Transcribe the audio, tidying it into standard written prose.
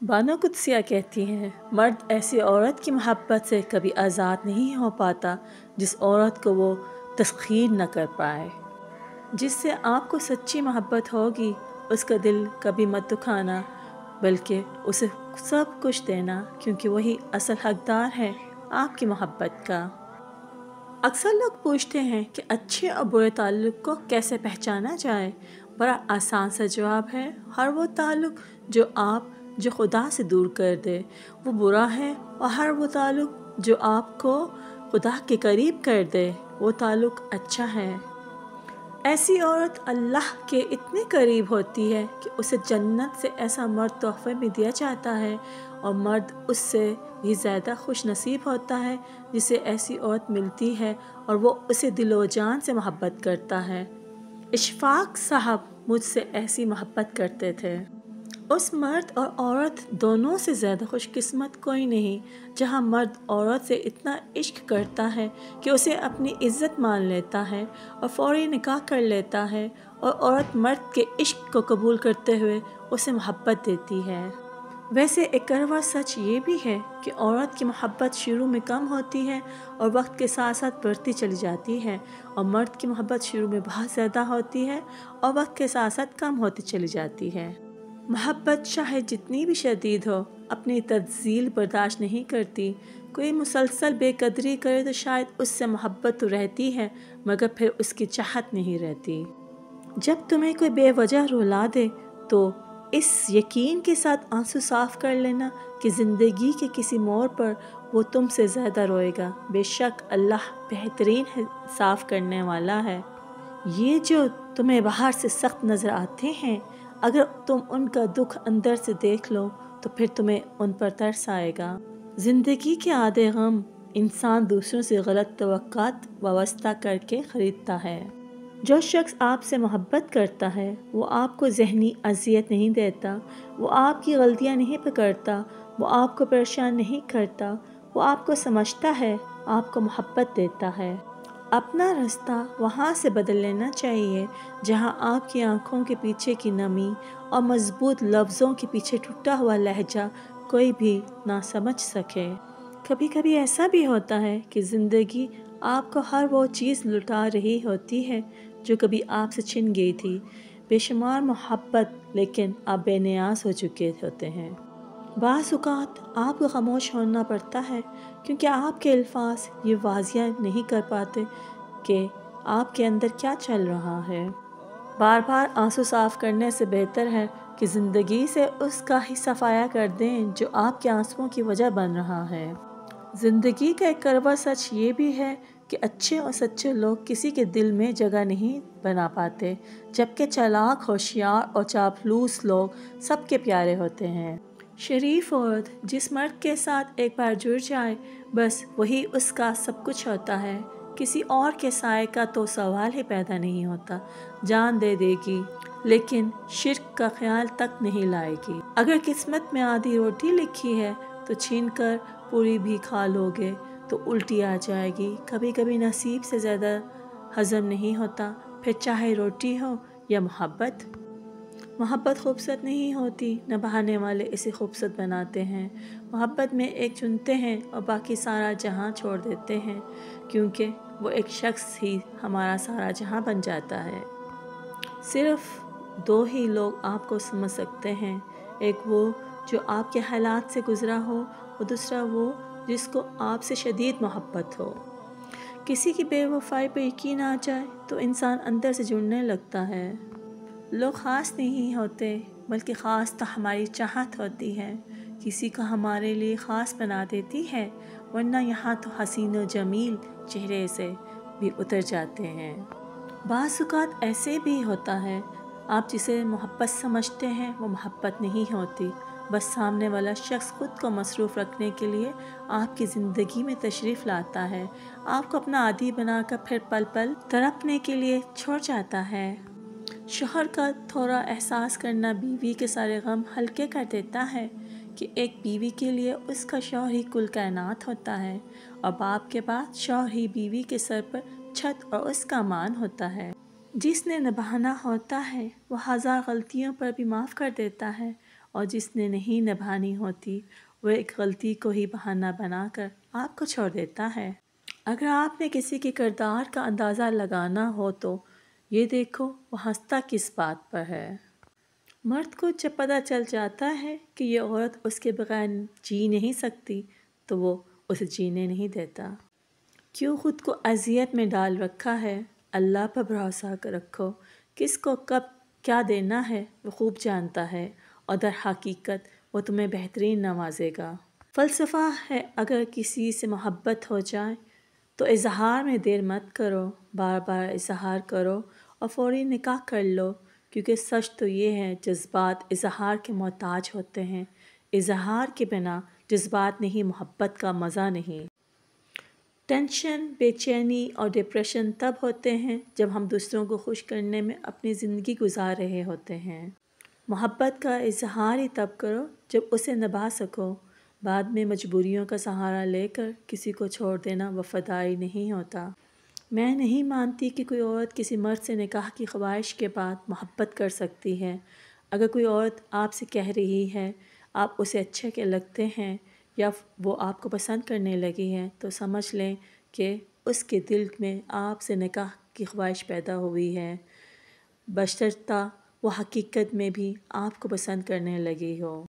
बानो कुद्सिया कहती हैं, मर्द ऐसी औरत की मोहब्बत से कभी आज़ाद नहीं हो पाता जिस औरत को वो तस्खीर न कर पाए। जिससे आपको सच्ची मोहब्बत होगी उसका दिल कभी मत दुखाना, बल्कि उसे सब कुछ देना, क्योंकि वही असल हकदार है आपकी मोहब्बत का। अक्सर लोग पूछते हैं कि अच्छे और बुरे ताल्लुक़ को कैसे पहचाना जाए। बड़ा आसान सा जवाब है, हर वो ताल्लुक़ जो खुदा से दूर कर दे वो बुरा है, और हर वो ताल्लुक़ जो आपको खुदा के करीब कर दे वो ताल्लुक़ अच्छा है। ऐसी औरत अल्लाह के इतने करीब होती है कि उसे जन्नत से ऐसा मर्द तोहफे में दिया जाता है, और मर्द उससे भी ज़्यादा खुश नसीब होता है जिसे ऐसी औरत मिलती है और वो उसे दिलो जान से मोहब्बत करता है। इशफाक साहब मुझसे ऐसी मोहब्बत करते थे। उस मर्द और औरत दोनों से ज़्यादा खुशकिस्मत कोई नहीं, जहाँ मर्द औरत से इतना इश्क करता है कि उसे अपनी इज़्ज़त मान लेता है और फ़ौरी निकाह कर लेता है, और औरत मर्द के इश्क को कबूल करते हुए उसे मोहब्बत देती है। वैसे एक कड़वा सच ये भी है कि औरत की मोहब्बत शुरू में कम होती है और वक्त के साथ साथ बढ़ती चली जाती है, और मर्द की मोहब्बत शुरू में बहुत ज़्यादा होती है और वक्त के साथ साथ कम होती चली जाती है। मोहब्बत चाहे जितनी भी शदीद हो अपनी तब्दील बर्दाश्त नहीं करती। कोई मुसलसल बेकदरी करे तो शायद उससे मोहब्बत तो रहती है, मगर फिर उसकी चाहत नहीं रहती। जब तुम्हें कोई बेवजह रुला दे तो इस यकीन के साथ आंसू साफ कर लेना कि ज़िंदगी के किसी मोड़ पर वो तुमसे ज़्यादा रोएगा। बेशक अल्लाह बेहतरीन है, साफ करने वाला है। ये जो तुम्हें बाहर से सख्त नज़र आते हैं, अगर तुम उनका दुख अंदर से देख लो तो फिर तुम्हें उन पर तरस आएगा। ज़िंदगी के आधे गम इंसान दूसरों से गलत तवक्कात वाबस्ता करके ख़रीदता है। जो शख्स आपसे मोहब्बत करता है वो आपको ज़हनी अज़ियत नहीं देता, वो आपकी गलतियाँ नहीं पकड़ता, वो आपको परेशान नहीं करता, वो आपको समझता है, आपको मोहब्बत देता है। अपना रास्ता वहाँ से बदल लेना चाहिए जहाँ आपकी आँखों के पीछे की नमी और मज़बूत लफ्ज़ों के पीछे टूटा हुआ लहजा कोई भी ना समझ सके। कभी कभी ऐसा भी होता है कि ज़िंदगी आपको हर वो चीज़ लुटा रही होती है जो कभी आपसे छिन गई थी। बेशुमार मोहब्बत, लेकिन आप बेनियाज़ हो चुके होते हैं। बाज़ औक़ात आपको खामोश होना पड़ता है क्योंकि आपके अल्फाज ये वाज़िया नहीं कर पाते कि आपके अंदर क्या चल रहा है। बार बार आंसू साफ़ करने से बेहतर है कि ज़िंदगी से उसका ही सफाया कर दें जो आपके आंसुओं की वजह बन रहा है। ज़िंदगी का एक कड़वा सच ये भी है कि अच्छे और सच्चे लोग किसी के दिल में जगह नहीं बना पाते, जबकि चालाक, होशियार और चापलूस लोग सबके प्यारे होते हैं। शरीफ औरत जिस मर्द के साथ एक बार जुड़ जाए बस वही उसका सब कुछ होता है। किसी और के साए का तो सवाल ही पैदा नहीं होता। जान दे देगी लेकिन शिर्क का ख्याल तक नहीं लाएगी। अगर किस्मत में आधी रोटी लिखी है तो छीन कर पूरी भी खा लोगे तो उल्टी आ जाएगी। कभी कभी नसीब से ज़्यादा हज़म नहीं होता, फिर चाहे रोटी हो या मोहब्बत। मोहब्बत खूबसूरत नहीं होती, न बहाने वाले इसे खूबसूरत बनाते हैं। मोहब्बत में एक चुनते हैं और बाकी सारा जहां छोड़ देते हैं, क्योंकि वो एक शख्स ही हमारा सारा जहां बन जाता है। सिर्फ दो ही लोग आपको समझ सकते हैं, एक वो जो आपके हालात से गुज़रा हो और दूसरा वो जिसको आपसे शदीद मोहब्बत हो। किसी की बेवफाई पर यकीन आ जाए तो इंसान अंदर से जुड़ने लगता है। लोग ख़ास नहीं होते बल्कि ख़ास तो हमारी चाहत होती है, किसी को हमारे लिए ख़ास बना देती है, वरना यहाँ तो हसीन व जमील चेहरे से भी उतर जाते हैं। बाज़ औक़ात ऐसे भी होता है आप जिसे मोहब्बत समझते हैं वो मोहब्बत नहीं होती, बस सामने वाला शख्स खुद को मसरूफ़ रखने के लिए आपकी ज़िंदगी में तशरीफ़ लाता है, आपको अपना आदी बनाकर फिर पल पल तड़पने के लिए छोड़ जाता है। शोहर का थोड़ा एहसास करना बीवी के सारे गम हल्के कर देता है कि एक बीवी के लिए उसका शौहर ही कुल कायनात होता है, और बाप के बाद शौहर ही बीवी के सर पर छत और उसका मान होता है। जिसने निभाना होता है वो हज़ार गलतियों पर भी माफ़ कर देता है, اور جس نے نہیں نبھانی ہوتی وہ ایک غلطی کو ہی بہانہ بنا کر آپ کو چھوڑ دیتا ہے۔ اگر آپ نے کسی کے کردار کا اندازہ لگانا ہو تو یہ دیکھو وہ ہنستا کس بات پر ہے۔ مرد کو جب پتہ چل جاتا ہے کہ یہ عورت اس کے بغیر جی نہیں سکتی تو وہ اسے جینے نہیں دیتا۔ کیوں خود کو اذیت میں ڈال رکھا ہے؟ اللہ پر بھروسہ رکھو، کس کو کب کیا دینا ہے وہ خوب جانتا ہے، اور در حقیقت وہ تمہیں بہترین نوازے گا۔ فلسفہ ہے اگر کسی سے محبت ہو جائے تو اظہار میں دیر مت کرو، بار بار اظہار کرو اور فوری نکاح کر لو، کیونکہ سچ تو یہ ہے جذبات اظہار کے محتاج ہوتے ہیں، اظہار کے بنا جذبات نہیں، محبت کا مزہ نہیں۔ ٹینشن، بے چینی اور ڈپریشن تب ہوتے ہیں جب ہم دوسروں کو خوش کرنے میں اپنی زندگی گزار رہے ہوتے ہیں۔ محبت کا اظہار ہی تب کرو جب اسے نبھا سکو، بعد میں مجبوریوں کا سہارا لے کر کسی کو چھوڑ دینا وفاداری نہیں ہوتا۔ میں نہیں مانتی کہ کوئی عورت کسی مرد سے نکاح کی خواہش کے بعد محبت کر سکتی ہے۔ اگر کوئی عورت آپ سے کہہ رہی ہے آپ اسے اچھے کے لگتے ہیں یا وہ آپ کو پسند کرنے لگی ہے تو سمجھ لیں کہ اس کے دل میں آپ سے نکاح کی خواہش پیدا ہوئی ہے، بشرطیٰ وہ حقیقت میں بھی آپ کو پسند کرنے لگی ہو۔